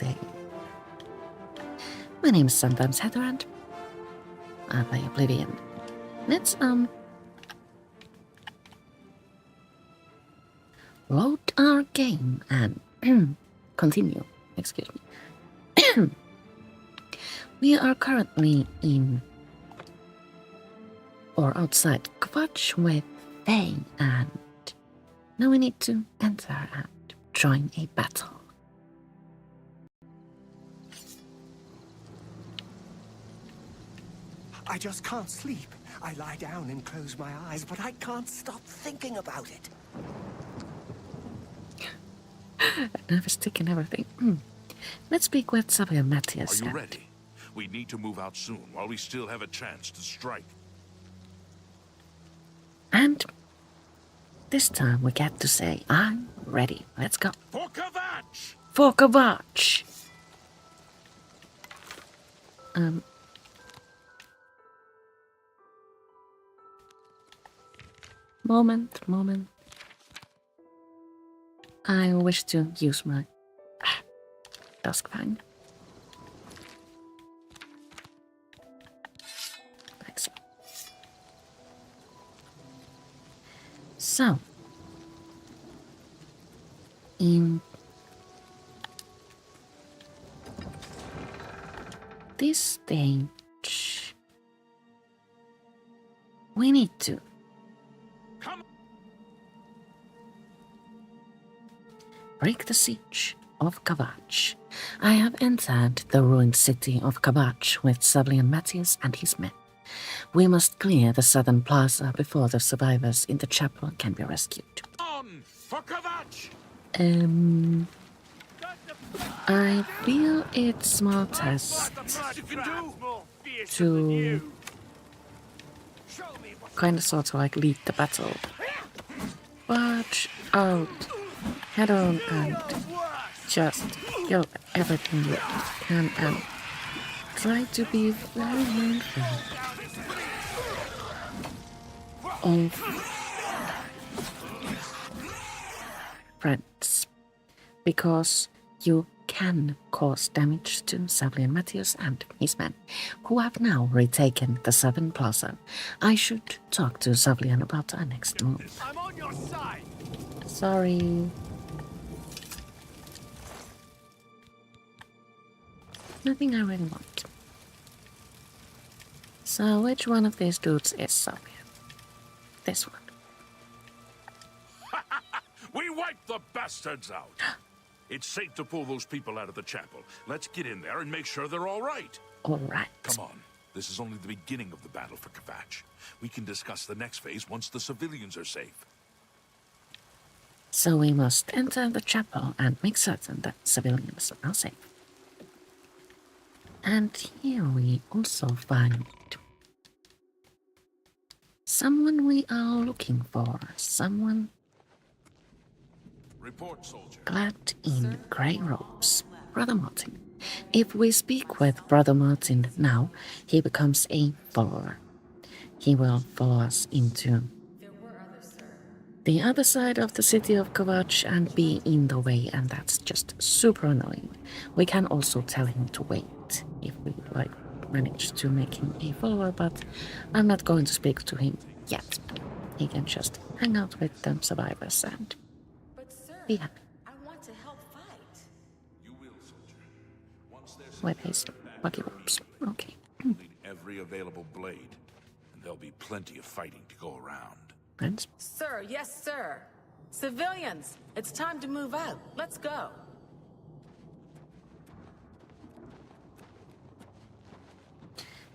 day. My name is sometimes Heather and I play Oblivion. Let's load our game and continue. Excuse me. We are currently in or outside Kvatch with Thane, and now we need to enter and join a battle. I just can't sleep. I lie down and close my eyes, but I can't stop thinking about it. Nervous tick and everything. Let's speak with Savlian Matius. Are you ready? We need to move out soon while we still have a chance to strike. And this time we get to say, I'm ready. Let's go. For Kvatch! For Kvatch! Moment. I wish to use my Duskfang. Like so. So, in this stage, we need to break the siege of Kvatch. I have entered the ruined city of Kvatch with Savlian Matius and his men. We must clear the southern plaza before the survivors in the chapel can be rescued. On for Kvatch! I feel it's smartest to kind of sort of like lead the battle. Watch out! Head on and just kill everything you can and try to be very mindful of friends, because you can cause damage to Savlian Matius and his men, who have now retaken the southern plaza. I should talk to Savlian about our next move. I'm on your side. Sorry. Nothing I really want. So which one of these dudes is Savlian? This one. We wiped the bastards out! It's safe to pull those people out of the chapel. Let's get in there and make sure they're all right. All right. Come on. This is only the beginning of the battle for Kvatch. We can discuss the next phase once the civilians are safe. So we must enter the chapel and make certain that civilians are safe. And here we also find someone we are looking for. Someone Report, soldier. clad in grey robes. Brother Martin. If we speak with Brother Martin now, he becomes a follower. He will follow us into the other side of the city of Kvatch and be in the way, and that's just super annoying. We can also tell him to wait if we manage to make him a follower, but I'm not going to speak to him yet. He can just hang out with the survivors and be happy. I want to help fight. You will, soldier. Once there's With his buggy robes. Okay. need every available blade, and there'll be plenty of fighting to go around. Friends? Sir, yes, sir. Civilians, it's time to move out. Let's go.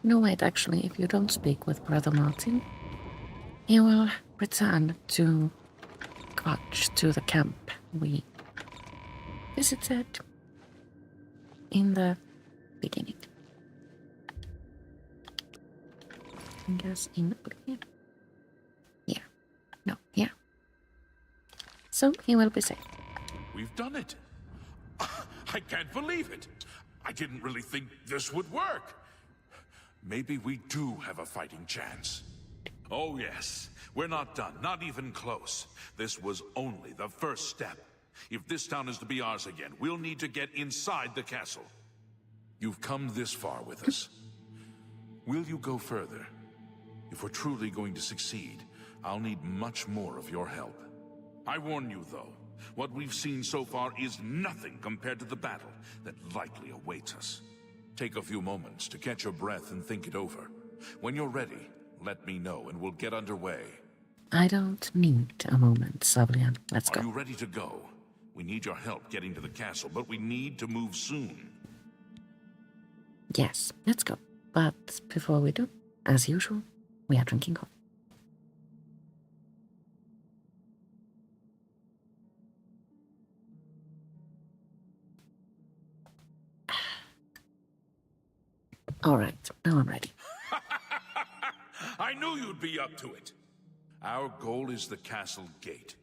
No, wait, actually, if you don't speak with Brother Martin, he will return to Kvatch, to the camp we visited in the beginning. I guess in Oblivion. Yeah. No, yeah. So he will be safe. We've done it. I can't believe it. I didn't really think this would work. Maybe we do have a fighting chance. Oh yes, we're not done, not even close. This was only the first step. If this town is to be ours again, we'll need to get inside the castle. You've come this far with us. Will you go further? If we're truly going to succeed, I'll need much more of your help. I warn you, though, what we've seen so far is nothing compared to the battle that likely awaits us. Take a few moments to catch your breath and think it over. When you're ready, let me know and we'll get underway. I don't need a moment, Savlian. Let's Are go. you ready to go? We need your help getting to the castle, but we need to move soon. Yes, let's go. But before we do, as usual, we are drinking coffee. All right, now I'm ready. I knew you'd be up to it. Our goal is the castle gate.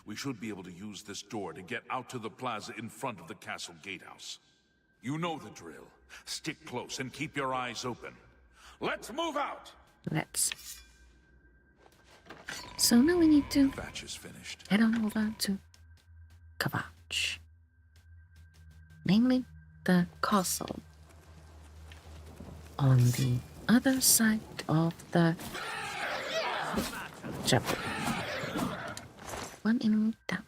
We should be able to use this door to get out to the plaza in front of the castle gatehouse. You know the drill. Stick close and keep your eyes open. Let's move out! Let's. So now we need to Kvatch is finished. head on over to Kvatch. Namely, the castle. On the other side of the chapel. One enemy down.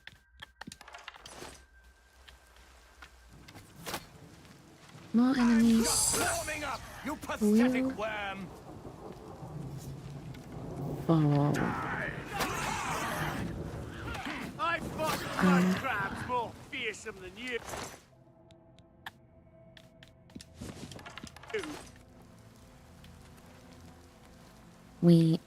More enemies Warming up, you pathetic will worm! follow. I fought mud crabs more fearsome than you. We,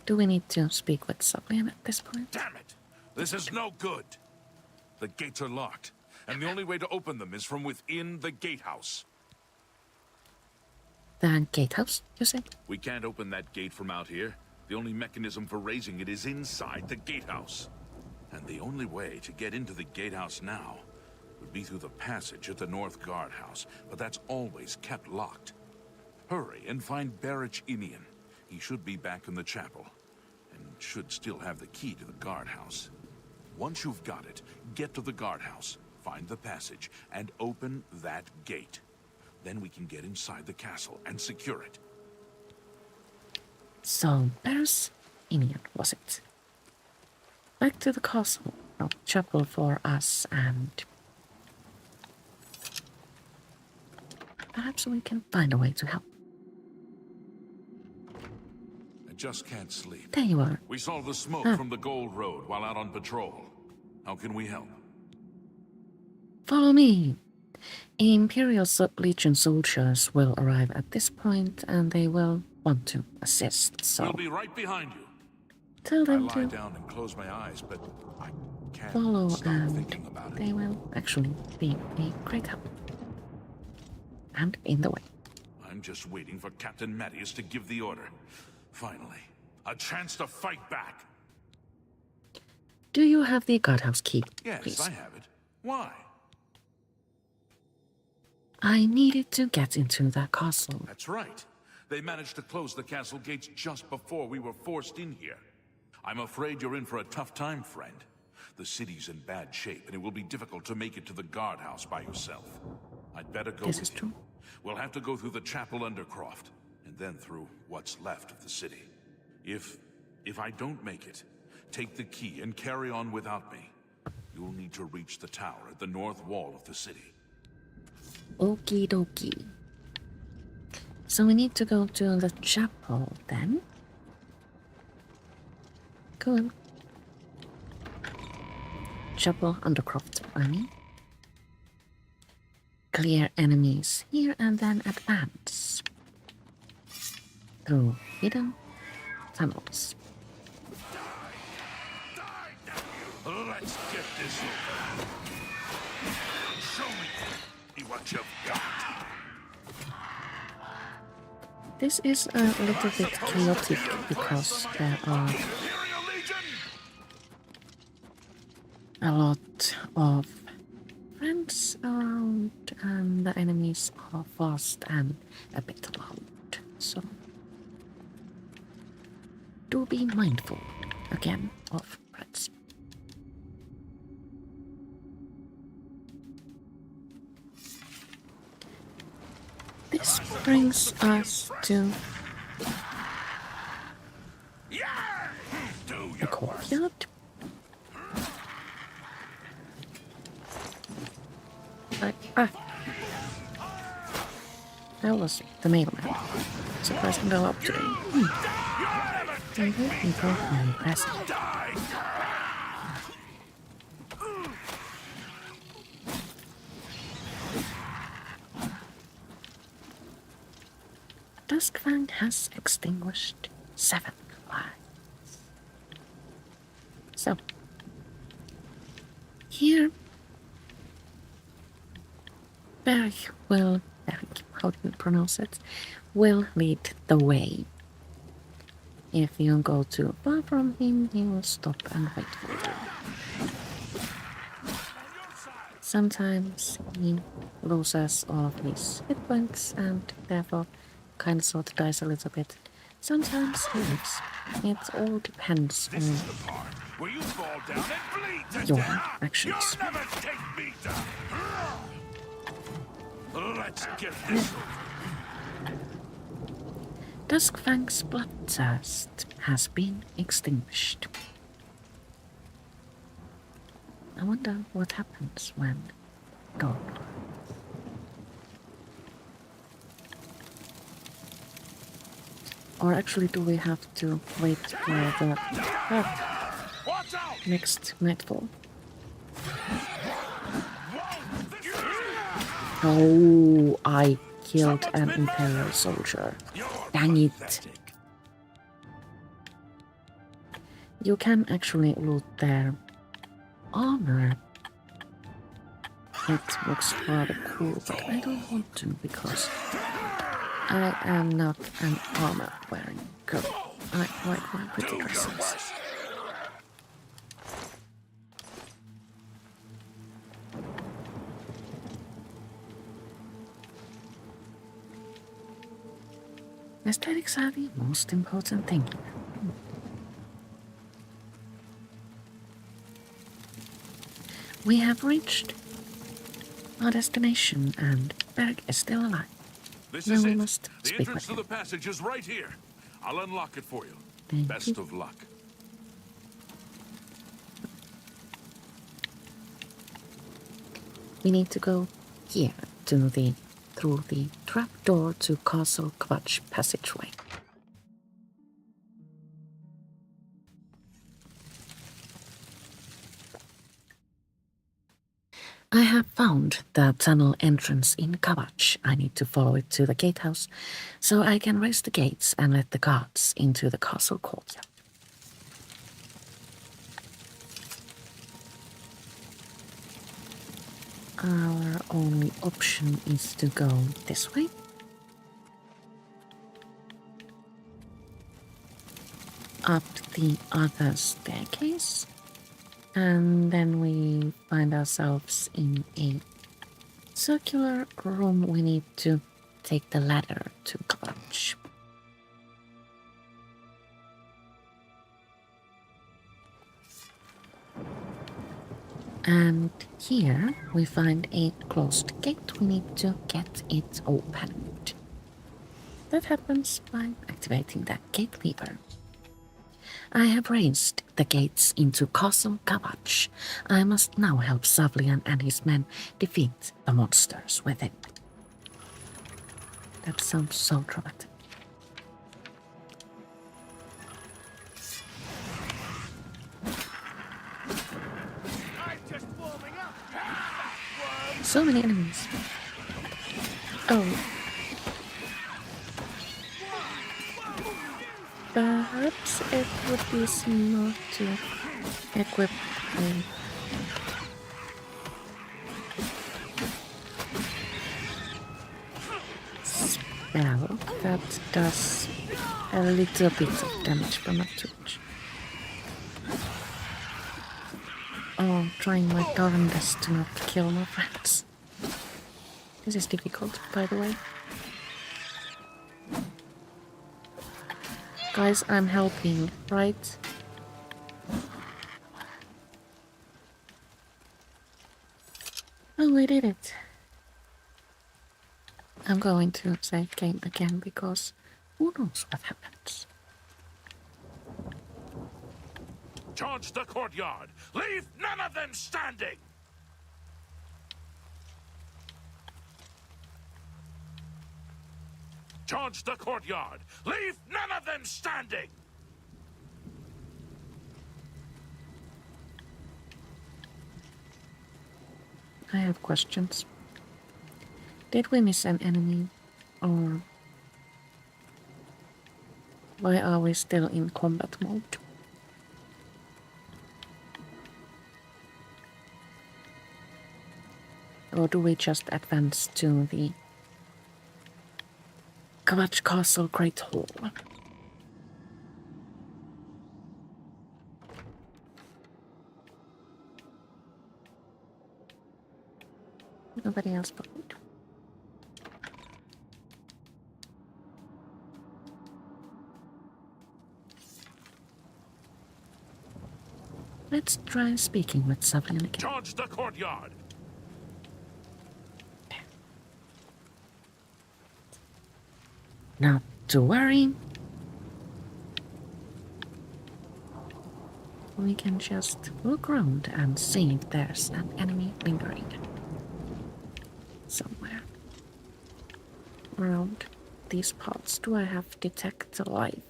do we need to speak with Savlian at this point? Damn it! This is no good! The gates are locked, and the only way to open them is from within the gatehouse. The gatehouse, you say? We can't open that gate from out here. The only mechanism for raising it is inside the gatehouse. And the only way to get into the gatehouse now would be through the passage at the North Guardhouse, but that's always kept locked. Hurry and find Baurus. He should be back in the chapel, and should still have the key to the guardhouse. Once you've got it, get to the guardhouse, find the passage, and open that gate. Then we can get inside the castle and secure it. So, Baurus was it? Back to the castle, no chapel for us, and perhaps we can find a way to help. I just can't sleep. There you are. We saw the smoke from the Gold Road while out on patrol. How can we help? Follow me. Imperial Legion soldiers will arrive at this point, and they will want to assist. So We'll be right behind you. tell I them lie to down and close my eyes, but I can't follow, stop and thinking about it. they will actually be a great help. And in the way. I'm just waiting for Captain Matius to give the order. Finally, a chance to fight back. Do you have the guardhouse key, Yes, please? I have it. Why? I needed to get into that castle. That's right. They managed to close the castle gates just before we were forced in here. I'm afraid you're in for a tough time, friend. The city's in bad shape, and it will be difficult to make it to the guardhouse by yourself. I'd better go This with is you. true. We'll have to go through the chapel undercroft, and then through what's left of the city. If I don't make it, take the key and carry on without me. You'll need to reach the tower at the north wall of the city. Okie dokie. So we need to go to the chapel then. Cool. Chapel Undercroft, I mean. Clear enemies here and then advance. Through hidden tunnels. Let's get this over. Show me what you've got. This is a little bit chaotic because there are Imperial Legion! a lot of friends around and the enemies are fast and a bit loud. So do be mindful again of friends. brings us to the courtyard. That was the mailman. Surprisingly up today. People are impressed. Duskfang has extinguished 7 lights. So, here, Berg, how do you pronounce it, will lead the way. If you go too far from him, he will stop and wait for you. Sometimes he loses all of his hit points and therefore kind of sort of dies a little bit. Sometimes he lives. It all depends on your actions. Let's get this. Duskfang's bloodthirst has been extinguished. I wonder what happens when dawn. Or actually, do we have to wait for the next nightfall? Oh, I killed an Imperial soldier. Dang it. You can actually loot their armor. It looks rather cool, but I don't want to because I am not an armor wearing girl. I like my pretty dresses. Aesthetics are the most important thing. We have reached our destination and Berg is still alive. This Now is we it. must The speak entrance with to him. the passage is right here. I'll unlock it for you. Thank Best you. of luck. We need to go here through the trapdoor to Castle Kvatch passageway. I have found the tunnel entrance in Kvatch. I need to follow it to the gatehouse so I can raise the gates and let the guards into the castle courtyard. Our only option is to go this way. Up the other staircase. And then we find ourselves in a circular room. We need to take the ladder to Kvatch. And here we find a closed gate. We need to get it opened. That happens by activating that gate lever. I have raised the gates into Castle Kvatch. I must now help Savlian and his men defeat the monsters within. That sounds so dramatic. So many enemies. Oh. Perhaps it would be smart to equip a spell that does a little bit of damage, but not too much. Oh, I'm trying my darndest to not kill my friends. This is difficult, by the way. Guys, I'm helping, right? Oh, we did it. I'm going to save game again because who knows what happens. Charge the courtyard! Leave none of them standing! Charge the courtyard! Leave none of them standing! I have questions. Did we miss an enemy? Or why are we still in combat mode? Or do we just advance to the Kvatch Castle Great Hall? Nobody else but me. Let's try speaking with Savlian again. Charge the courtyard! Not to worry. We can just look around and see if there's an enemy lingering somewhere around these parts. Do I have detect life?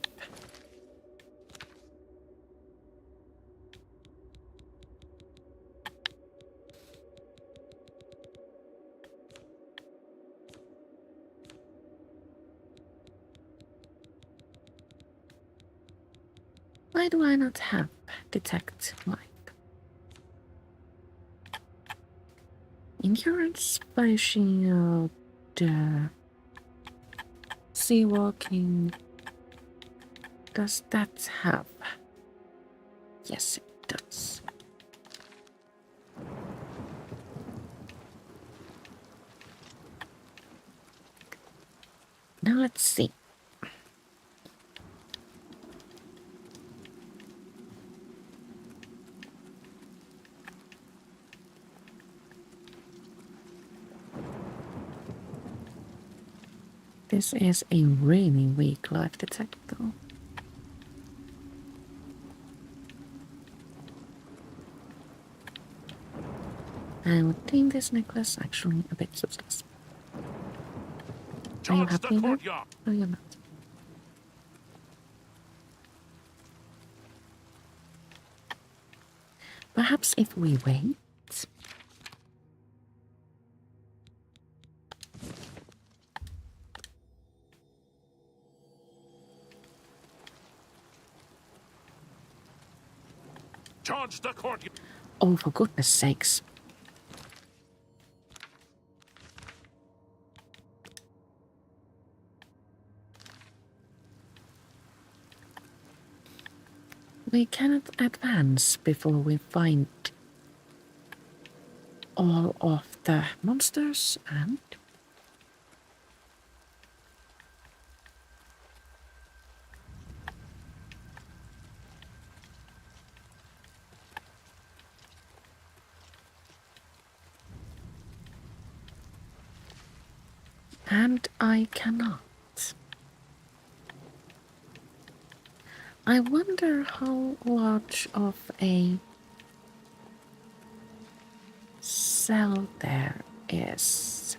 Why do I not have detect life? Endurance by shield, sea walking. Does that have? Yes, it does. Now let's see. This is a really weak life detect though. I would think this necklace actually a bit useless. Are you happy now? No, you're not. Perhaps if we wait. Charge the courtyard! Oh, for goodness sakes. We cannot advance before we find all of the monsters and I cannot. I wonder how large of a cell there is.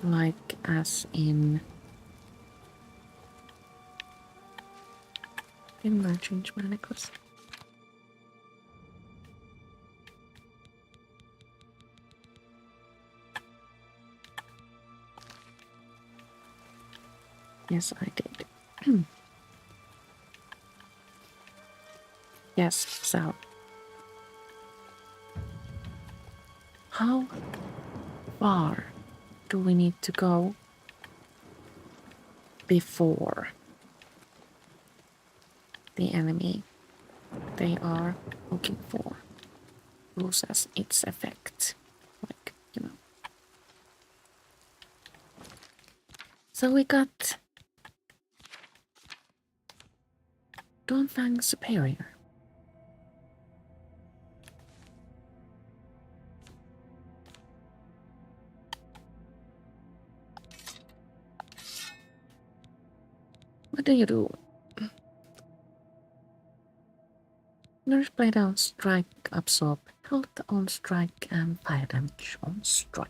Like as in... Didn't I change my necklace? Yes, I did. Yes, so. How far do we need to go before the enemy they are looking for loses its effect? Like, you know. So we got Dawnfang Superior. What do you do? Nourish blade on strike, absorb health on strike, and fire damage on strike.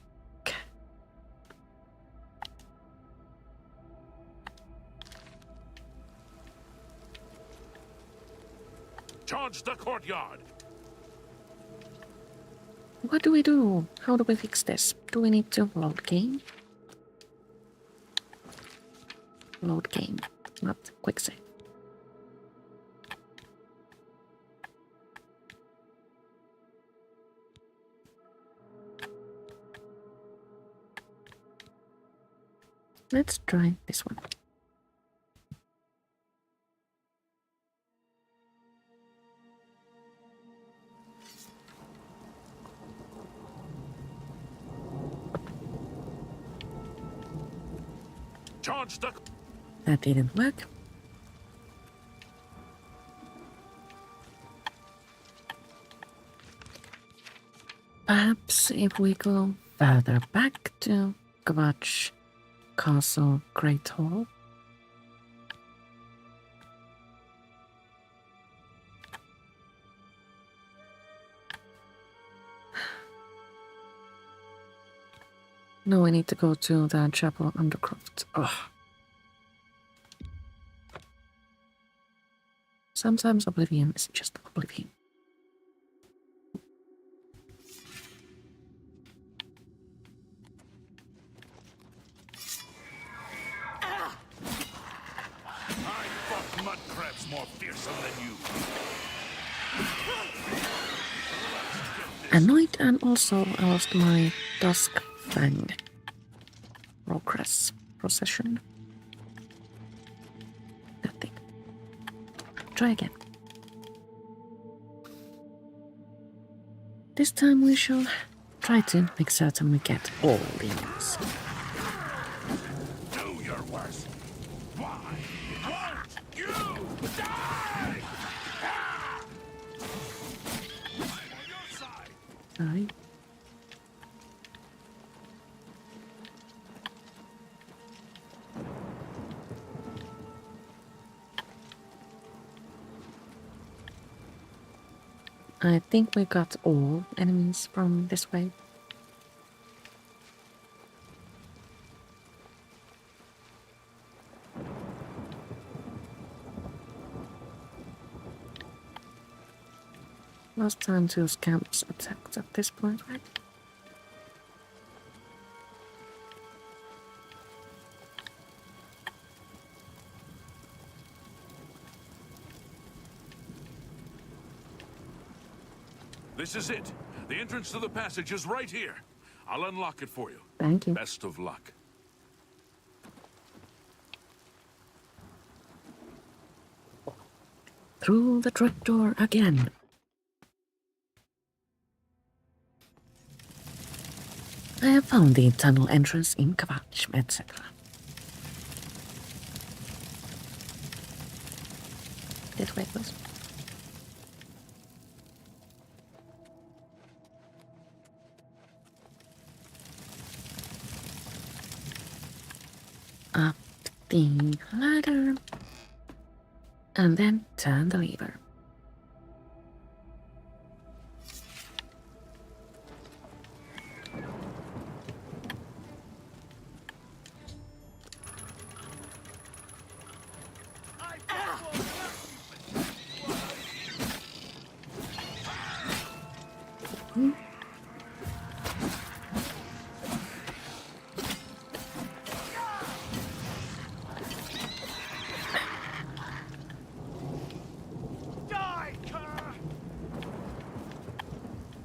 Charge the courtyard! What do we do? How do we fix this? Do we need to load game? Load game, not quick save. Let's try this one. Charge the... That didn't work. Perhaps if we go further back to Kvatch Castle Great Hall. No, we need to go to the chapel undercroft. Ugh. Sometimes Oblivion is just Oblivion. I fought mud crabs more fearsome than you. Annoyed, and also I lost my Dusk Fang Progress Procession. That thing. Try again. This time we shall try to make certain we get all these. Do your worst. Why won't you die? I'm on your side. Aye. I think we got all enemies from this way. Last time two scamps attacked at this point, right? This is it. The entrance to the passage is right here. I'll unlock it for you. Thank you. Best of luck. Through the trapdoor again. I have found the tunnel entrance in Kvatch, etc. This way, please. Up the ladder. And then turn the lever.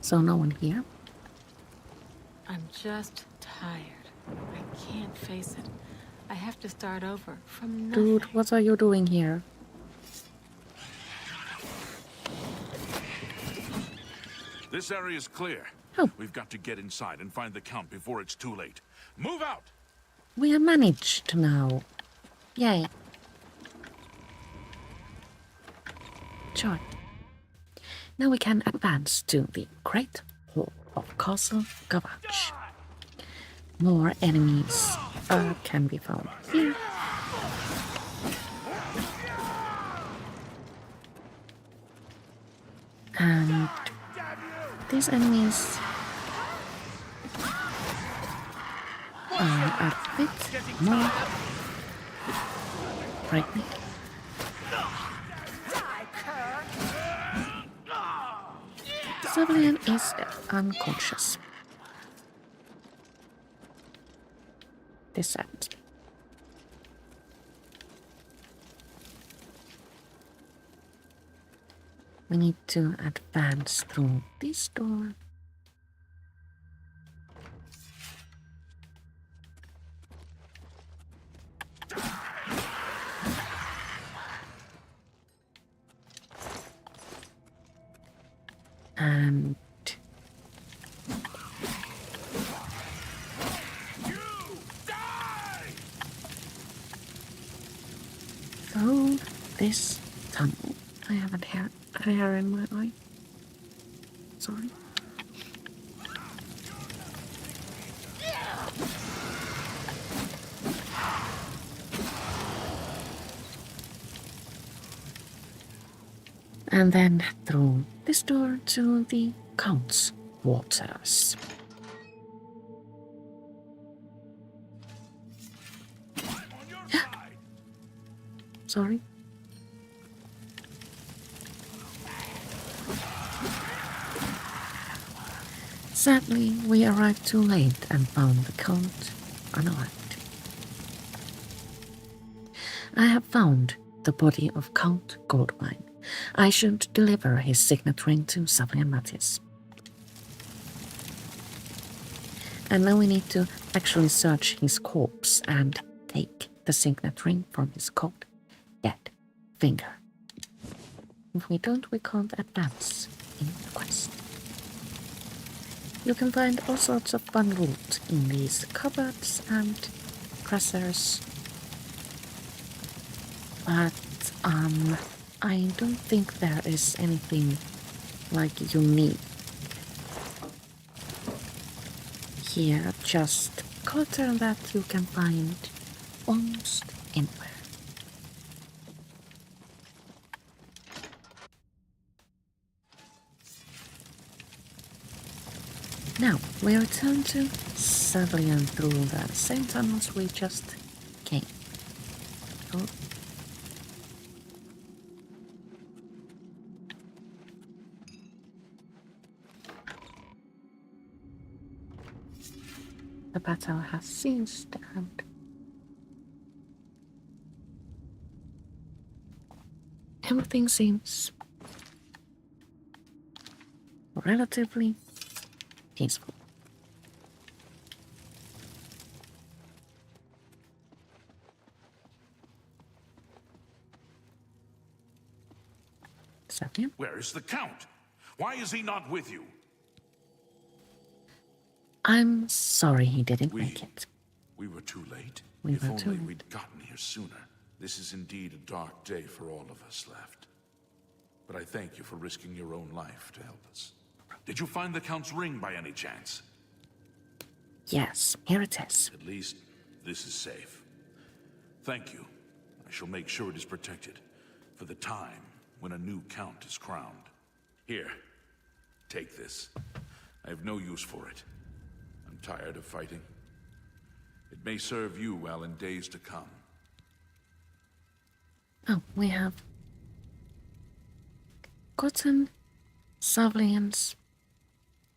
So no one here? I'm just tired. I can't face it. I have to start over from nothing. Dude, what are you doing here? This area is clear. Oh. We've got to get inside and find the Count before it's too late. Move out! We have managed now. Yay. Sure. Now we can advance to the Great Hall of Castle Kvatch. More enemies can be found here. And these enemies are a bit more frightening. Savlian is unconscious. Descent. We need to advance through this door. And through this tunnel. I have a hair in my eye. Sorry. And then through this door to the Count's quarters. Sorry. Sadly, we arrived too late and found the Count unalive. I have found the body of Count Goldmine. I should deliver his signet ring to Savlian Matius. And now we need to actually search his corpse and take the signet ring from his cold, dead finger. If we don't, we can't advance in the quest. You can find all sorts of fun loot in these cupboards and dressers. But, I don't think there is anything like unique here, just clutter that you can find almost anywhere. Now, we return to Savlian through the same tunnels we just came. Oh. The battle has ceased and everything seems relatively peaceful. Savlian? Where is the Count? Why is he not with you? I'm sorry he didn't make it. We were too late. We If were only too late. we'd gotten here sooner. This is indeed a dark day for all of us left. But I thank you for risking your own life to help us. Did you find the Count's ring by any chance? Yes, here it is. At least this is safe. Thank you. I shall make sure it is protected for the time when a new Count is crowned. Here, take this. I have no use for it. I'm tired of fighting. It may serve you well in days to come. Oh, we have gotten Savlian's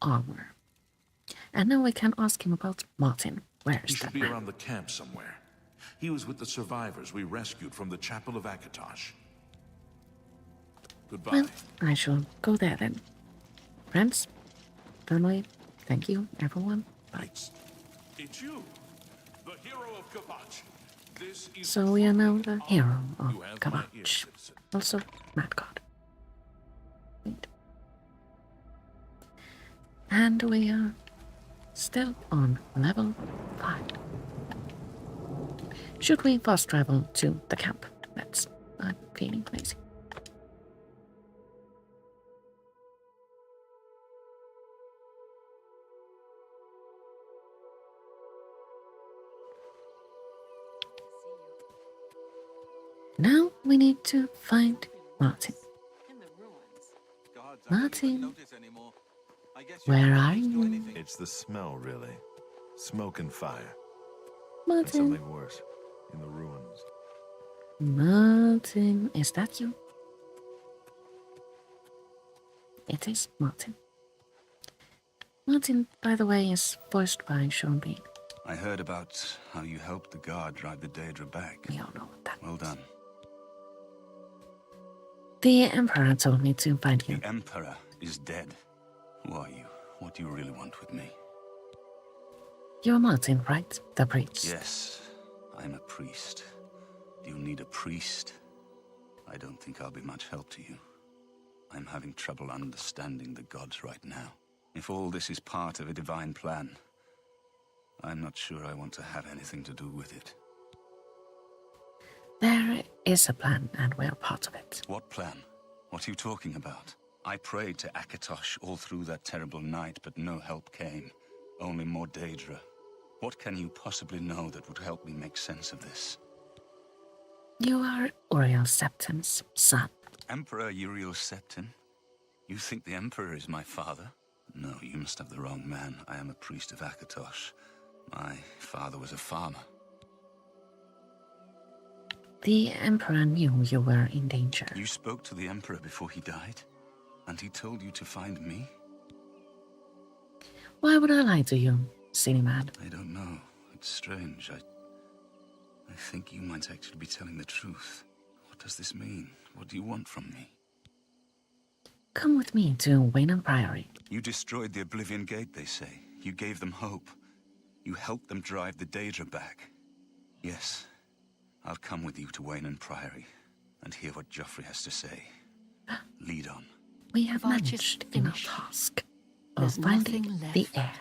armor. And now we can ask him about Martin. Where He is should that be man? around the camp somewhere. He was with the survivors we rescued from the Chapel of Kvatch. Goodbye. Well, I shall go there then. Friends, family, thank you, everyone. Bye. It's you, the hero of Kvatch. This is So we are now the hero of You have my ear, Kvatch. citizen. Also, Mad God. Wait. And we are still on level 5. Should we fast travel to the camp? I'm feeling lazy. Now we need to find Martin. Martin, where are you? It's the smell, really. Smoke and fire. And Martin, something worse. In the ruins. Martin, is that you? It is Martin. Martin, by the way, is voiced by Sean Bean. I heard about how you helped the guard drive the Daedra back. We all know what that Well means. done. The Emperor told me to find you. The Emperor is dead. Who are you? What do you really want with me? You're Martin, right? The priest. Yes, I'm a priest. Do you need a priest? I don't think I'll be much help to you. I'm having trouble understanding the gods right now. If all this is part of a divine plan, I'm not sure I want to have anything to do with it. There is a plan, and we're part of it. What plan? What are you talking about? I prayed to Akatosh all through that terrible night, but no help came. Only more Daedra. What can you possibly know that would help me make sense of this? You are Uriel Septim's son. Emperor Uriel Septim? You think the Emperor is my father? No, you must have the wrong man. I am a priest of Akatosh. My father was a farmer. The Emperor knew you were in danger. You spoke to the Emperor before he died? And he told you to find me? Why would I lie to you, silly man? I don't know. It's strange. I think you might actually be telling the truth. What does this mean? What do you want from me? Come with me to Wayne Priory. You destroyed the Oblivion Gate, they say. You gave them hope. You helped them drive the Daedra back. Yes. I'll come with you to Wayne Priory and hear what Joffrey has to say. Lead on. We have Kvatch is managed in our finished. task of There's finding nothing the left. heir.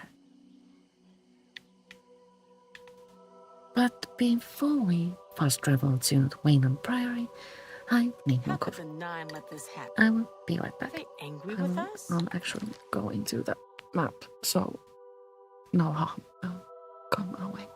But before we fast travel to Wayne Priory, I need How more could coffee. the Nine let this happen? I will be right Are back. they angry I with will us? actually go into the map, so no harm will come our way.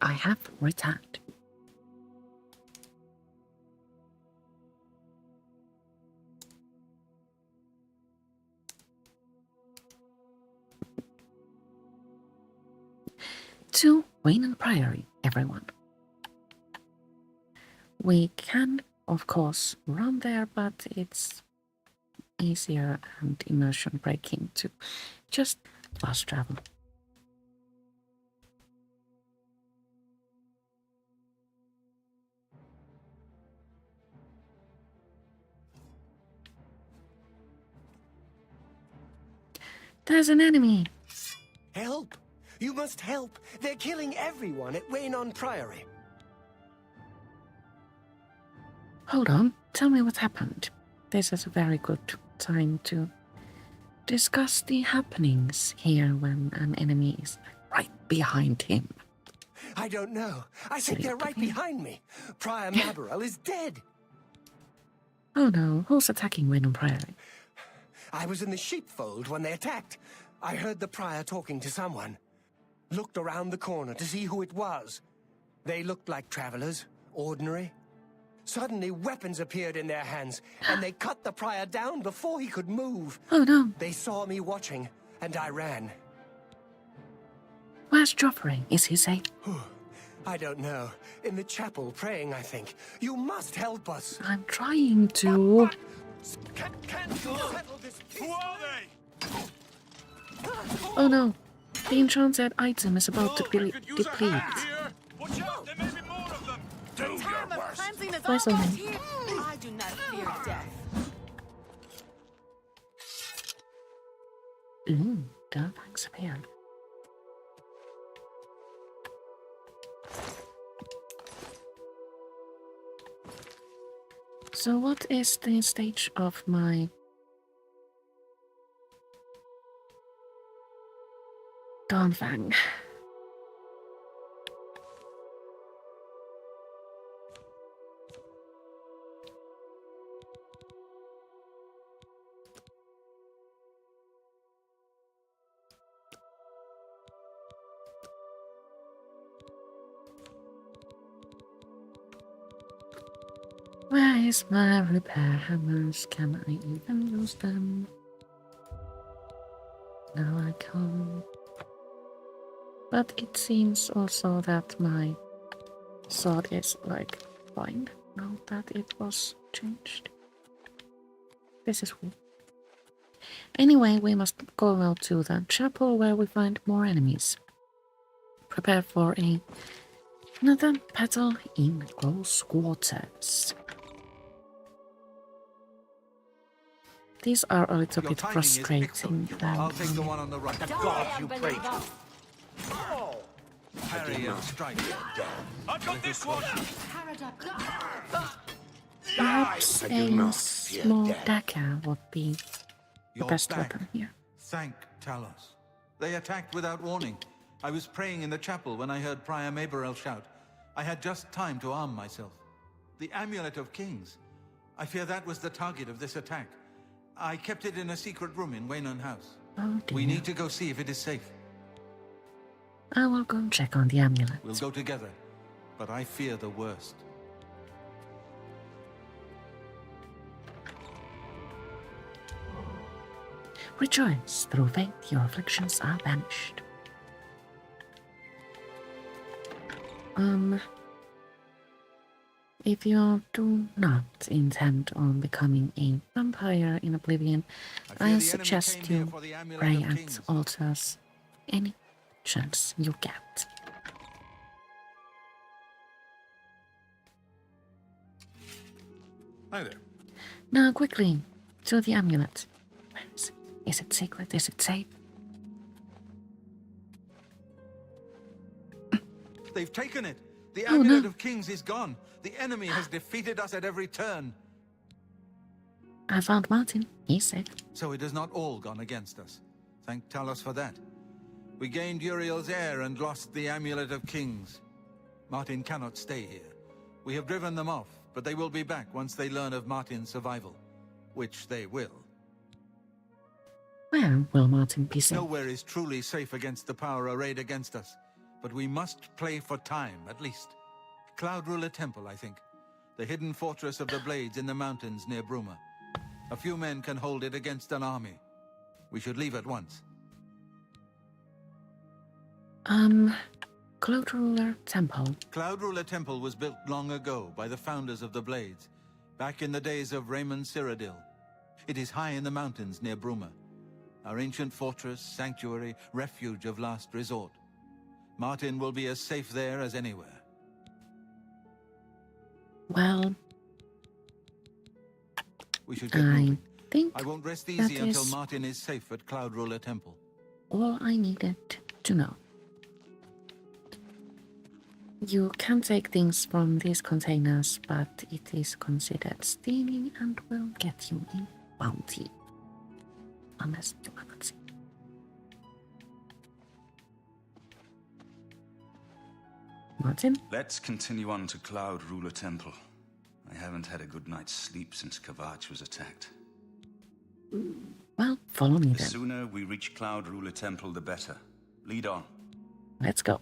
I have returned. To Wayne Priory, everyone. We can, of course, run there, but it's easier and immersion breaking to just fast travel. There's an enemy! Help! You must help! They're killing everyone at Wayne Priory. Hold on, tell me what happened. This is a very good time to discuss the happenings here when an enemy is right behind him. I don't know. I think Silly they're right puppy. behind me. Prior Maborel is dead. Oh no, who's attacking Wayne Priory? I was in the sheepfold when they attacked. I heard the prior talking to someone. Looked around the corner to see who it was. They looked like travelers, ordinary. Suddenly, weapons appeared in their hands, and they cut the prior down before he could move. Oh no, They saw me watching, and I ran. where's Joffrey? Is he safe? I don't know. In the chapel, praying, I think. You must help us. I'm trying to. Can't you settle this? Who are they? Oh no, the enchanted item is about to Oh, I be could use a depleted. hand here. Watch out, there may be more of them. Do your worst. Twice already. I do not fear death. Ooh, Garbanks appeared. So what is the stage of my Dawnfang? Where is my repair hammers? Can I even use them? No, I can't. But it seems also that my sword is like fine now that it was changed. This is weird. Anyway, we must go out to the chapel where we find more enemies. Prepare for another battle in close quarters. These are a little bit frustrating. I'll take the one on the right. The gods you pray to. Parry and strike. I've got this one! Perhaps a small dagger would be the You're best back. weapon here. Thank Talos. They attacked without warning. I was praying in the chapel when I heard Prior Maborel shout. I had just time to arm myself. The Amulet of Kings. I fear that was the target of this attack. I kept it in a secret room in Waynon House. Oh dear. We need to go see if it is safe. I will go and check on the amulet. We'll go together, but I fear the worst. Rejoice, through faith your afflictions are banished. If you do not intend on becoming a vampire in Oblivion, I suggest you pray at altars any chance you get. Hi there. Now quickly, to the amulet. Where is it? Is it secret? Is it safe? They've taken it! The Oh, Amulet no. of Kings is gone! The enemy has defeated us at every turn! I found Martin. He's safe. So it has not all gone against us. Thank Talos for that. We gained Uriel's heir and lost the Amulet of Kings. Martin cannot stay here. We have driven them off, but they will be back once they learn of Martin's survival. Which they will. Where will Martin be safe? Nowhere is truly safe against the power arrayed against us. But we must play for time, at least. Cloudruler Temple, I think. The hidden fortress of the Blades in the mountains near Bruma. A few men can hold it against an army. We should leave at once. Cloudruler Temple. Cloudruler Temple was built long ago by the founders of the Blades, back in the days of Raymond Cyrodiil. It is high in the mountains near Bruma. Our ancient fortress, sanctuary, refuge of last resort. Martin will be as safe there as anywhere. Well, We should get I moving. think I won't rest that easy until is Martin is safe at Cloudruler Temple. all I needed to know. You can take things from these containers, but it is considered stealing and will get you a bounty. Unless you are not. Martin? Let's continue on to Cloudruler Temple. I haven't had a good night's sleep since Kvatch was attacked. Well, follow me The then. sooner we reach Cloudruler Temple, the better. Lead on. Let's go.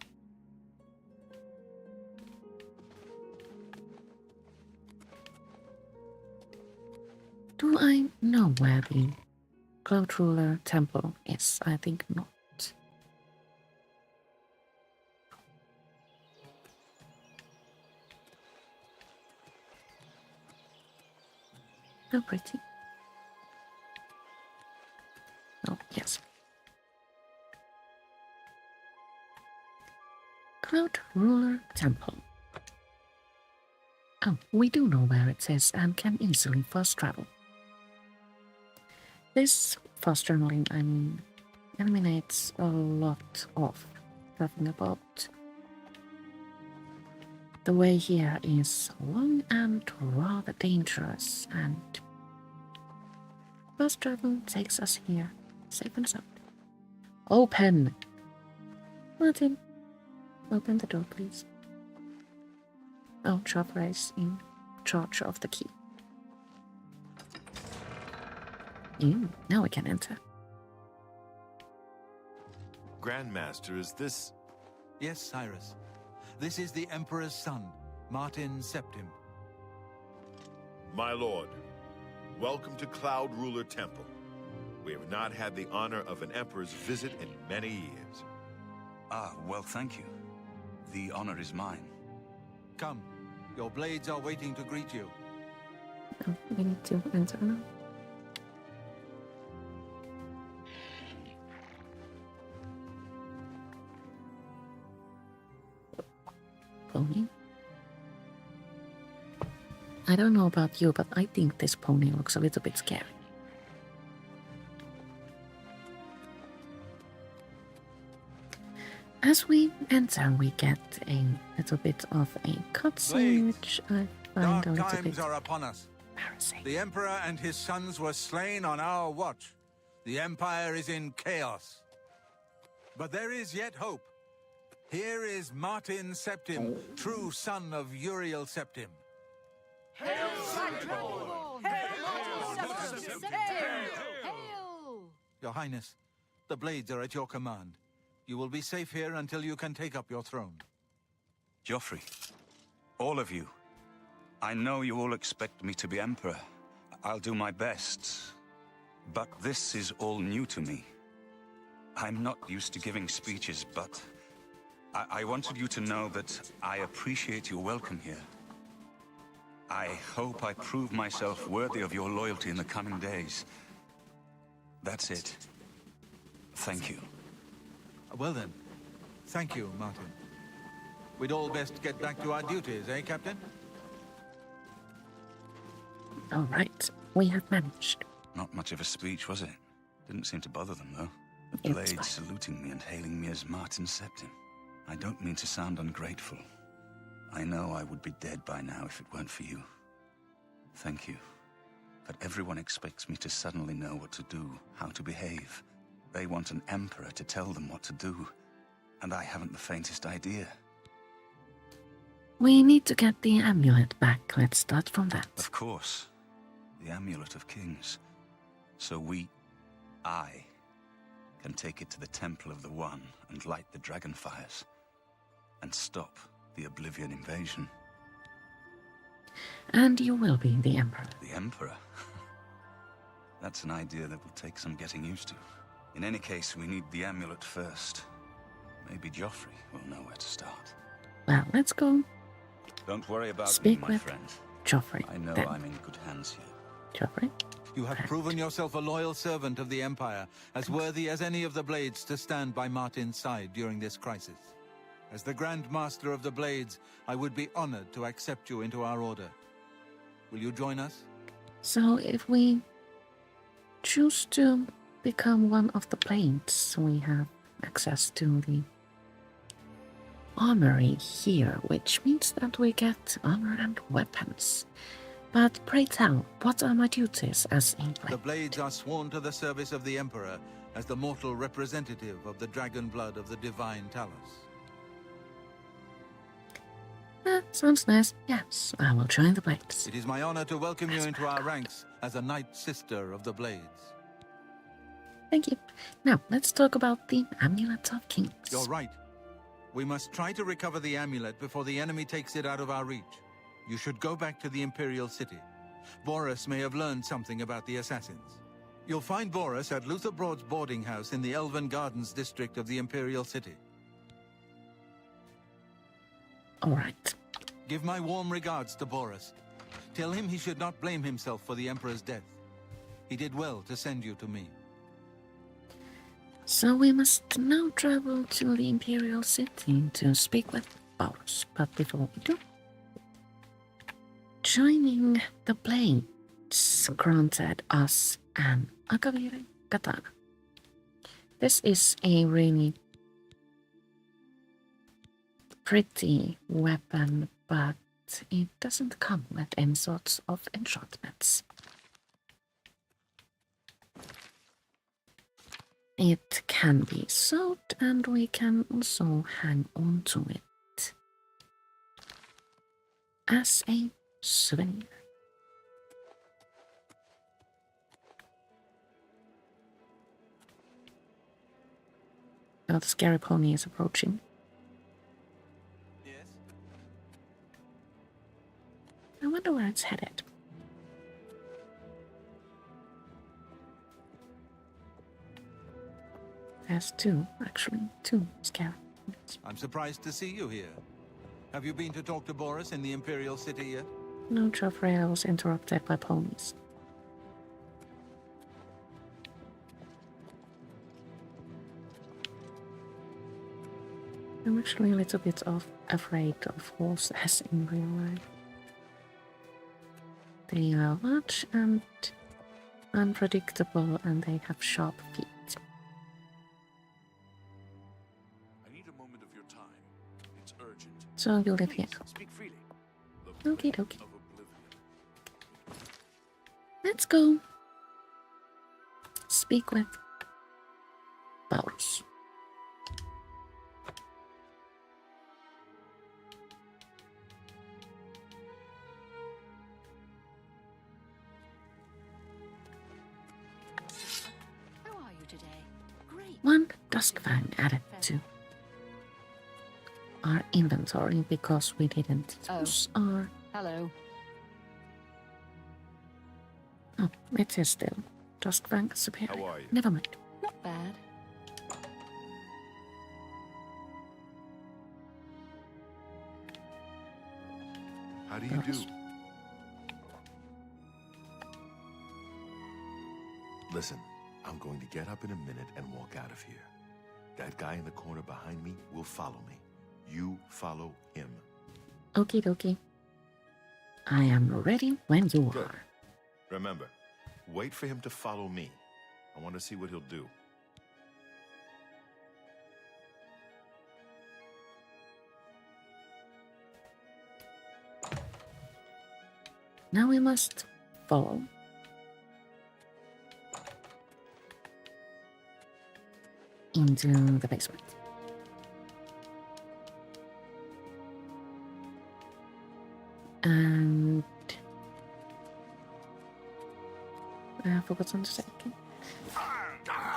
Do I know where the Cloudruler Temple is? I think not. How pretty. Oh, yes. Cloudruler Temple. Oh, we do know where it is and can easily fast travel. This fast traveling, eliminates a lot of talking about. The way here is long and rather dangerous, and fast travel takes us here safe and sound. Open! Martin, open the door, please. Oh, Joffrey is in charge of the key. Now we can enter. Grandmaster, is this... Yes, Cyrus. This is the Emperor's son, Martin Septim. My lord, welcome to Cloudruler Temple. We have not had the honor of an emperor's visit in many years. Ah, well, thank you. The honor is mine. Come, your blades are waiting to greet you. Oh, we need to enter now. Pony? I don't know about you, but I think this pony looks a little bit scary. As we enter, we get a little bit of a cutscene, which I find Dark a little times bit are upon us. embarrassing. The Emperor and his sons were slain on our watch. The Empire is in chaos. But there is yet hope. Here is Martin Septim, true son of Uriel Septim. Your Highness, the blades are at your command. You will be safe here until you can take up your throne. Joffrey, all of you, I know you all expect me to be Emperor. I'll do my best. But this is all new to me. I'm not used to giving speeches, but I wanted you to know that I appreciate your welcome here. I hope I prove myself worthy of your loyalty in the coming days. That's it. Thank you. Well then, thank you, Martin. We'd all best get back to our duties, eh, Captain? All right, we have managed. Not much of a speech, was it? Didn't seem to bother them, though. The It's blades fine. saluting me and hailing me as Martin Septim. I don't mean to sound ungrateful. I know I would be dead by now if it weren't for you. Thank you. But everyone expects me to suddenly know what to do, how to behave. They want an emperor to tell them what to do, and I haven't the faintest idea. We need to get the amulet back. Let's start from that. Of course. The Amulet of Kings. So I, can take it to the Temple of the One and light the dragon fires. And stop the Oblivion invasion. And you will be the Emperor. The Emperor? That's an idea that will take some getting used to. In any case, we need the amulet first. Maybe Joffrey will know where to start. Well, let's go Don't worry about speak me, my with friend. Joffrey. I know then. I'm in good hands here. Joffrey? You have proven yourself a loyal servant of the Empire, as worthy as any of the Blades to stand by Martin's side during this crisis. As the Grand Master of the Blades, I would be honored to accept you into our order. Will you join us? So if we choose to become one of the blades, we have access to the armory here, which means that we get armor and weapons. But pray tell, what are my duties as a blade? The Blades are sworn to the service of the Emperor as the mortal representative of the dragon blood of the divine Talos. Sounds nice. Yes, I will join the blades. It is my honor to welcome you into our ranks as a Knight Sister of the Blades. Thank you. Now, let's talk about the Amulet of Kings. You're right. We must try to recover the amulet before the enemy takes it out of our reach. You should go back to the Imperial City. Baurus may have learned something about the assassins. You'll find Baurus at Luther Broad's boarding house in the Elven Gardens district of the Imperial City. All right. Give my warm regards to Baurus. Tell him he should not blame himself for the Emperor's death. He did well to send you to me. So we must now travel to the Imperial City to speak with Baurus. But before we do, Joining the blades granted us an Akaviri katana. This is a really pretty weapon, but it doesn't come with any sorts of enchantments. It can be sewed, and we can also hang on to it as a souvenir. Now the scary pony is approaching. Yes? I wonder where it's headed. There's two, actually, two scary ponies. I'm surprised to see you here. Have you been to talk to Baurus in the Imperial City yet? No, Joffrey, I was interrupted by ponies. I'm actually a little bit afraid of horses in real life. They are large and unpredictable, and they have sharp feet. I need a moment of your time. It's urgent. So you live here. Speak freely. Okie dokie. Of Oblivion. Let's go. Speak with Baurus. How are you today? Great. One Duskfang added to our inventory because we didn't use our... Hello. Oh, it is still Duskfang superior. How are you? Never mind. Not bad. How do you do? Listen, I'm going to get up in a minute and walk out of here. That guy in the corner behind me will follow me. You follow him. Okie dokie. I am ready when you Good. are. Remember, wait for him to follow me. I want to see what he'll do. Now we must follow. Into the basement. And I forgot something to say. Okay.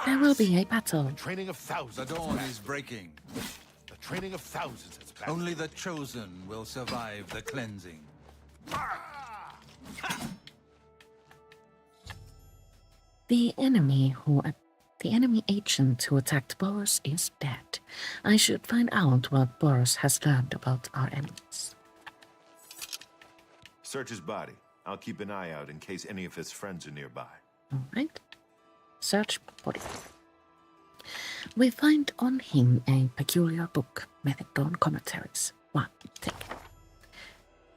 There will be a battle. Training of thousands. The dawn is breaking. The training of thousands is back. Only the chosen will survive the cleansing. The enemy agent who attacked Baurus is dead. I should find out what Baurus has learned about our enemies. Search his body. I'll keep an eye out in case any of his friends are nearby. Alright. Search body. We find on him a peculiar book, Mythic Dawn Commentaries. One, take it.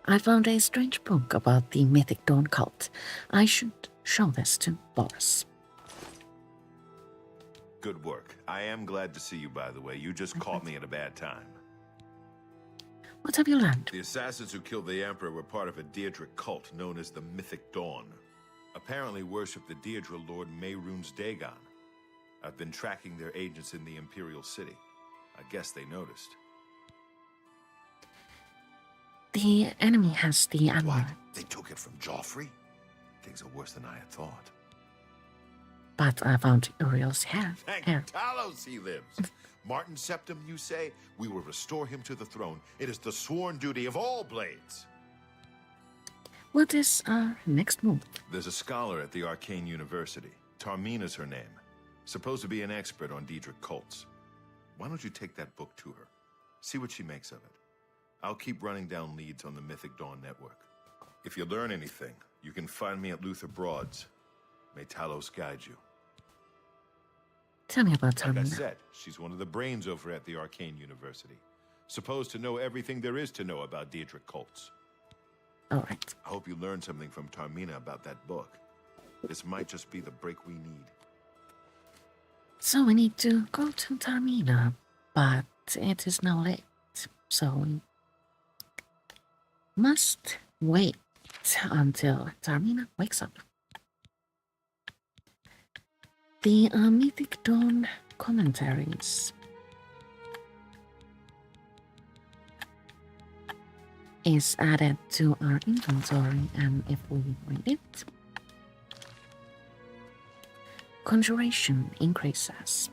I found a strange book about the Mythic Dawn cult. I should show this to Baurus. Good work. I am glad to see you, by the way. You just caught me at a bad time. What have you learned? The assassins who killed the Emperor were part of a Daedric cult known as the Mythic Dawn. Apparently worship the Daedra Lord Mehrunes Dagon. I've been tracking their agents in the Imperial City. I guess they noticed. The enemy has the What? amulet, They took it from Joffrey? Things are worse than I had thought. but I found Uriel's hair. Thank Talos he lives. Martin Septim, you say? We will restore him to the throne. It is the sworn duty of all blades. What is our next move? There's a scholar at the Arcane University. Tarmina's her name. Supposed to be an expert on Daedric cults. Why don't you take that book to her? See what she makes of it. I'll keep running down leads on the Mythic Dawn network. If you learn anything, you can find me at Luther Broad's. May Talos guide you. Tell me about Like I Tarmina. said, she's one of the brains over at the Arcane University. Supposed to know everything there is to know about Daedric cults. Alright. I hope you learned something from Tarmina about that book. This might just be the break we need. So we need to go to Tarmina, but it is now late, so we must wait until Tarmina wakes up. The Mythic Dawn commentaries is added to our inventory, and if we read it, conjuration increases.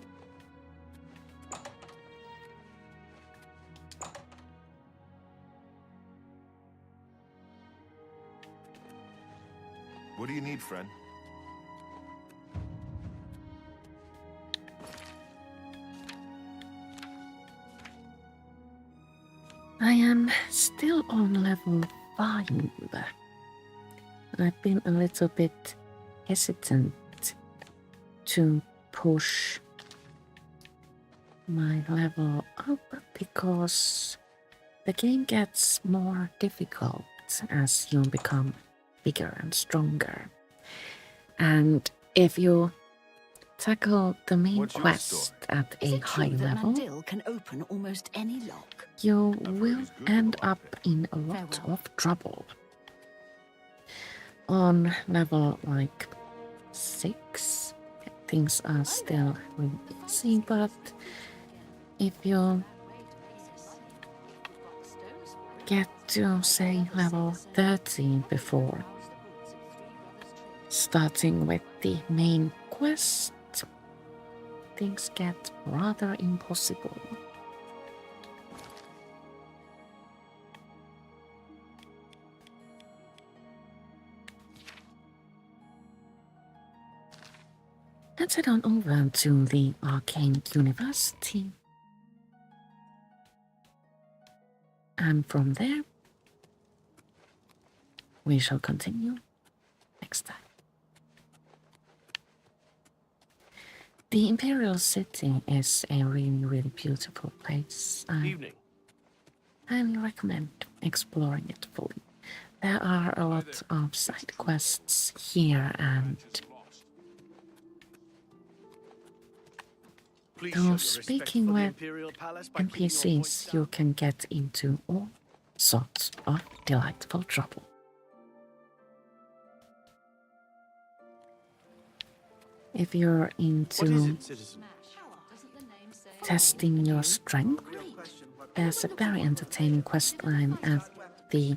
What do you need, friend? I am still on level 5. I've been a little bit hesitant to push my level up because the game gets more difficult as you become bigger and stronger. And if you tackle the main What's your quest story? at a Is it high true that level, Mandil can open almost any lock? you heard will he's good end about up in a lot Farewell. of trouble. On level like 6, things are still really easy, but if you get to say level 30 before starting with the main quest, things get rather impossible. Let's head on over to the Arcane University. And from there, we shall continue next time. The Imperial City is a really, really beautiful place. I highly recommend exploring it fully. There are a lot of side quests here, and though speaking with NPCs, you can get into all sorts of delightful trouble. If you're into testing your strength, there's a very entertaining quest line at the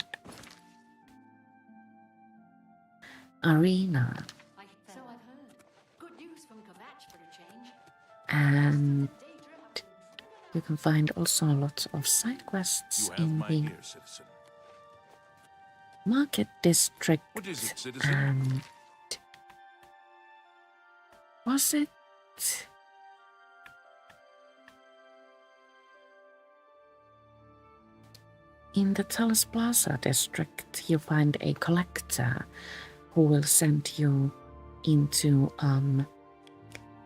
arena, So I've heard. Good news from Kvatch for a change. and you can find also a lot of side quests You have in my the ear, citizen. market district. What is it, citizen? And was it in the Talos Plaza district? You find a collector who will send you into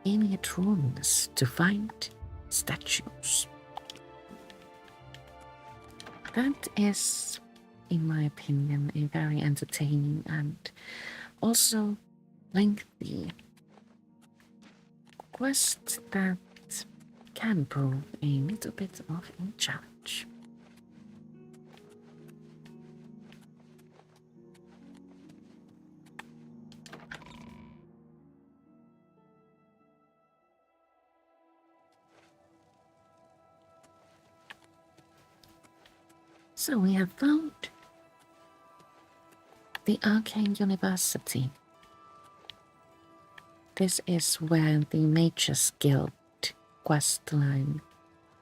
ancient ruins to find statues. That is, in my opinion, a very entertaining and also lengthy quest that can prove a little bit of a challenge. So we have found the Arcane University. This is where the Mages Guild quest line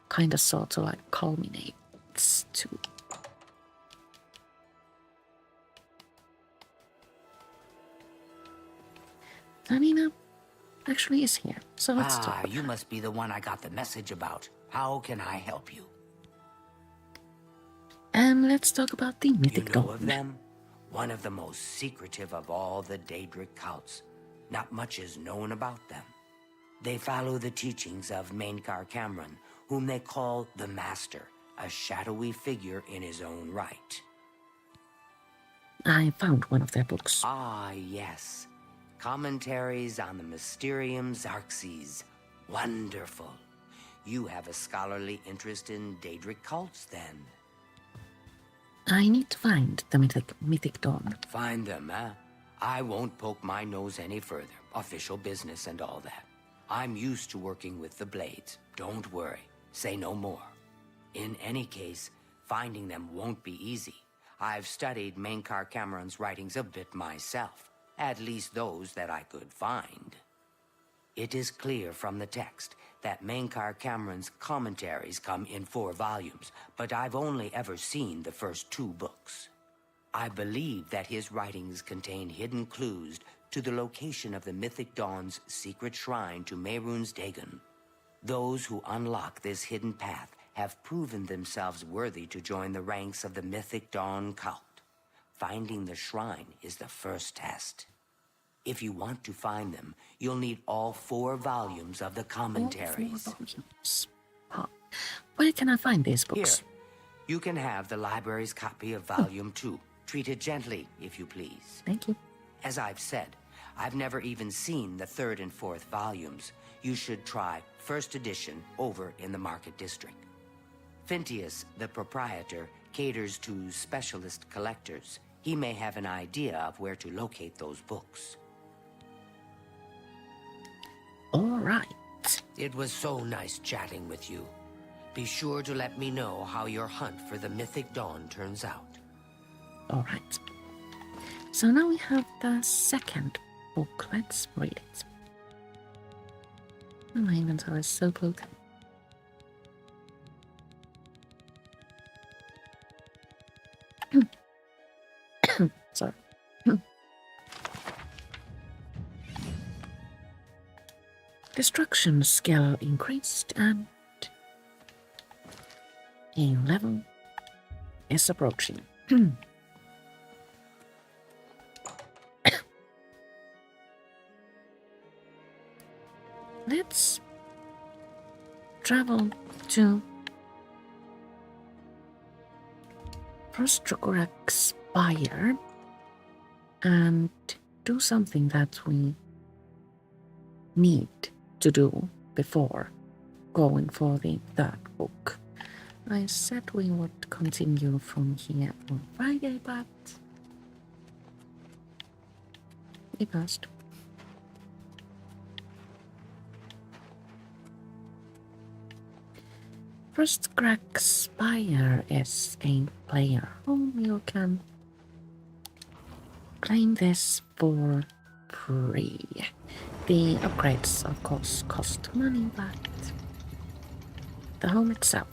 kinda sorta like culminates to. Tamina actually is here, so let's talk. You must be the one I got the message about. How can I help you? And let's talk about the You Mythic know Dawn. of them? One of the most secretive of all the Daedric cults. Not much is known about them. They follow the teachings of Mainkar Cameron, whom they call the Master, a shadowy figure in his own right. I found one of their books. Ah, yes. Commentaries on the Mysterium Xarxes. Wonderful. You have a scholarly interest in Daedric cults, then. I need to find the mythic dawn. Find them, huh? I won't poke my nose any further. Official business and all that. I'm used to working with the Blades. Don't worry. Say no more. In any case, finding them won't be easy. I've studied Mainkar Cameron's writings a bit myself. At least those that I could find. It is clear from the text that Mainkar Cameron's commentaries come in 4 volumes, but I've only ever seen the first 2 books. I believe that his writings contain hidden clues to the location of the Mythic Dawn's secret shrine to Mehrunes Dagon. Those who unlock this hidden path have proven themselves worthy to join the ranks of the Mythic Dawn cult. Finding the shrine is the first test. If you want to find them, you'll need all 4 volumes of the commentaries. All 4 volumes. Huh. Where can I find these books? Here, you can have the library's copy of Volume 2. Treat it gently, if you please. Thank you. As I've said, I've never even seen the 3rd and 4th volumes. You should try first edition over in the Market District. Phintius, the proprietor, caters to specialist collectors. He may have an idea of where to locate those books. All right. It was so nice chatting with you. Be sure to let me know how your hunt for the Mythic Dawn turns out. All right. So now we have the second book. Let's read it. Oh, my inventory is so broken. Sorry. Destruction skill increased and a level is approaching. Let's travel to Prostrograk Spire and do something that we need to do before going for the 3rd book. I said we would continue from here on Friday, but we passed. Prostrograk Spire is a player home. You can claim this for free. The upgrades, of course, cost money, but the home itself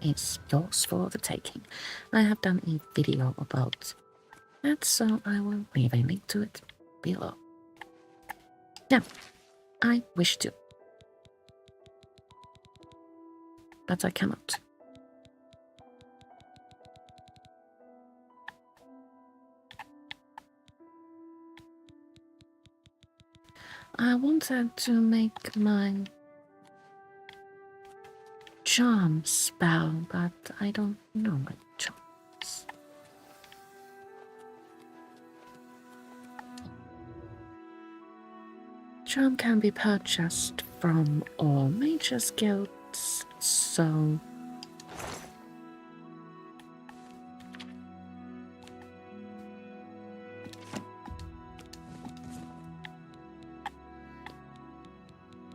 is yours for the taking. I have done a video about that, so I will leave a link to it below. Now, I wish to, but I cannot. I wanted to make my charm spell, but I don't know my charms. Charm can be purchased from all major guilds, so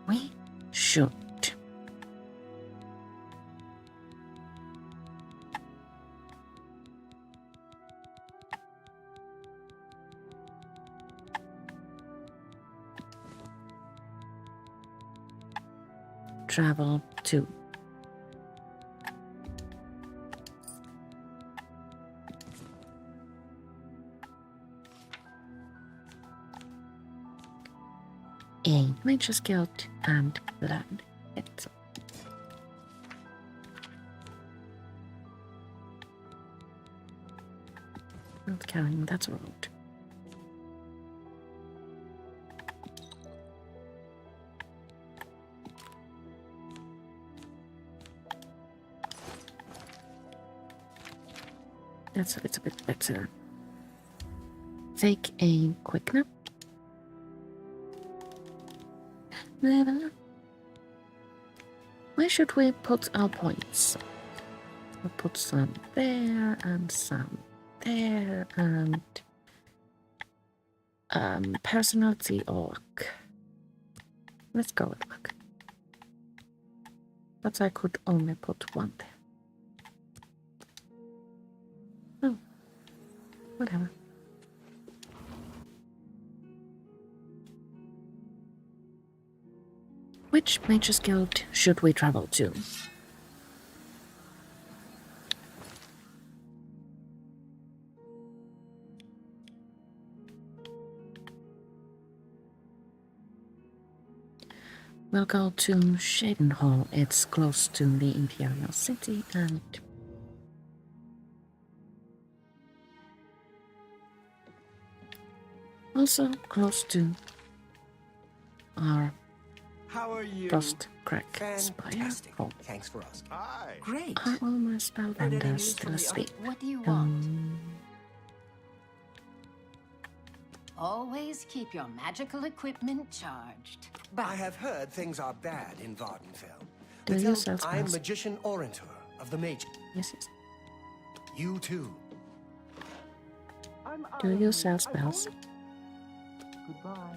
we should. Travel to a nature's guild and learn it. Not carrying that road. That's a little bit better. take a quick nap. Level up. Where should we put our points? We'll put some there and some there and personality orc. Let's go with luck. But I could only put one there. Oh, whatever. Which Mage's Guild should we travel to? We'll go to Shaden Hall. It's close to the Imperial City and also close to our How are you? Frost Crack Spire. Fantastic. Oh, Thanks for asking. Hi. Great. are all my spellbenders still from the asleep? What do you want? Um, Always keep your magical equipment charged. I have heard things are bad in Vardenfell. Do They you tell- sell I'm spells? Magician Orentor of the Mage. yes, yes. You too. Do you sell spells? Goodbye.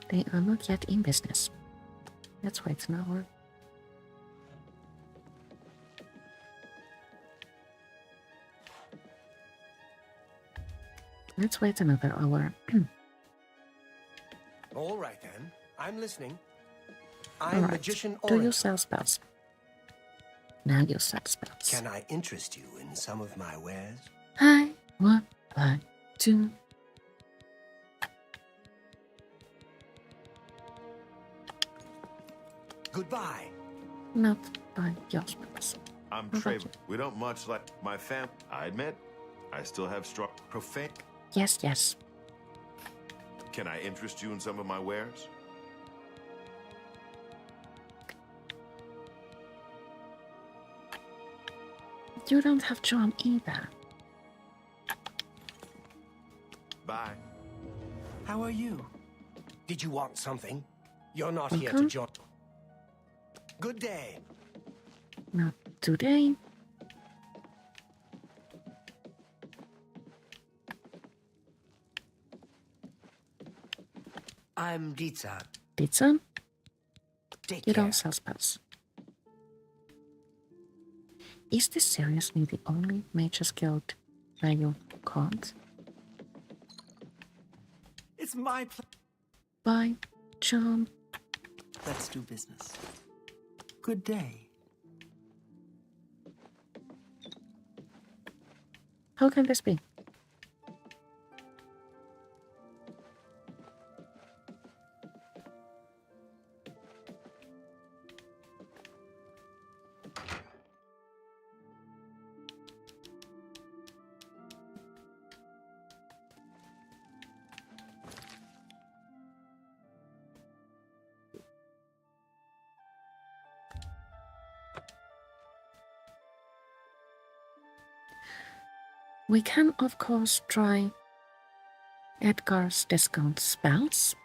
They are not yet in business. Let's wait an hour. Let's wait another hour. All right then. I'm listening. All I'm right. Magician Do you Orentor. sell spells? Now you sell spells. Can I interest you in some of my wares? I would like to. Goodbye. Not buy your spells. I'm What about Trevor. We don't much like my fam. I admit, I still have strong profane. Yes, yes. Can I interest you in some of my wares? You don't have charm either. Bye. How are you? Did you want something? You're not here to Welcome. join. Good day. Not today. I'm Ditsa. Pizza? Take You care. don't sell spells. Is this seriously the only Mage's Guild where you can't It's my place. buy charm? Let's do business. Good day. How can this be? We can, of course, try Edgar's discount spells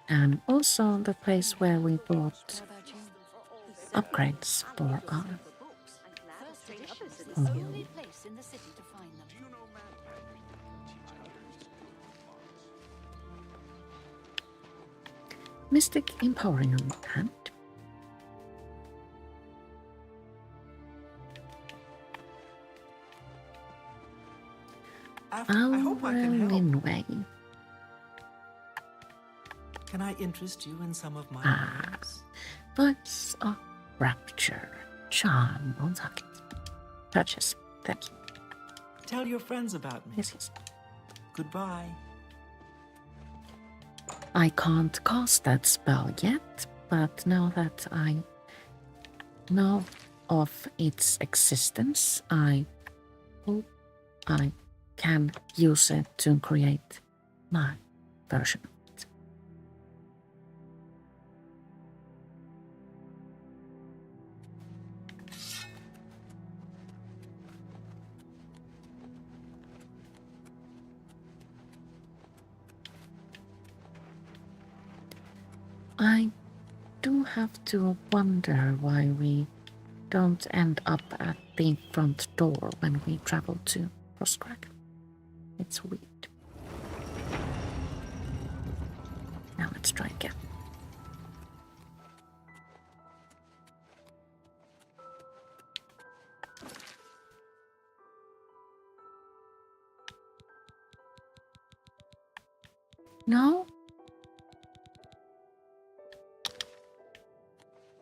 and also the place where we bought upgrades for our Place in the city to find them. Mystic Emporium and I hope I can help. Linway. Can I interest you in some of my Ah. wares? Voice of Rapture. Charm on target. Purchase. Thank you. Tell your friends about me. Yes, yes. Goodbye. I can't cast that spell yet, but now that I know of its existence, I hope I can use it to create my version of it. I do have to wonder why we don't end up at the front door when we travel to Frostcrack. It's weird. Now let's try again. No?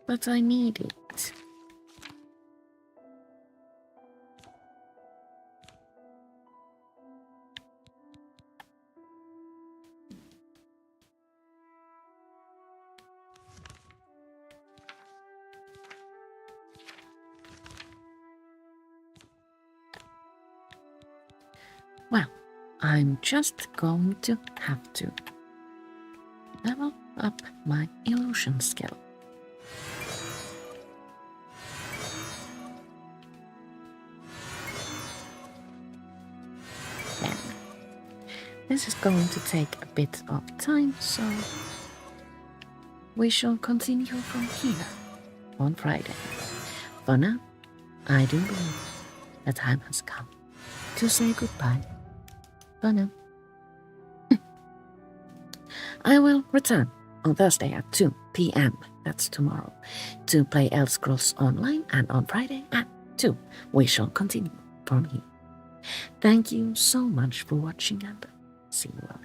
But I need it. Well, I'm just going to have to level up my illusion skill. Then, this is going to take a bit of time, so we shall continue from here on Friday. For now, I do believe the time has come to say goodbye. For now. I will return on Thursday at 2 p.m. That's tomorrow, to play Elder Scrolls Online, and on Friday at 2 we shall continue from here. Thank you so much for watching, and see you all.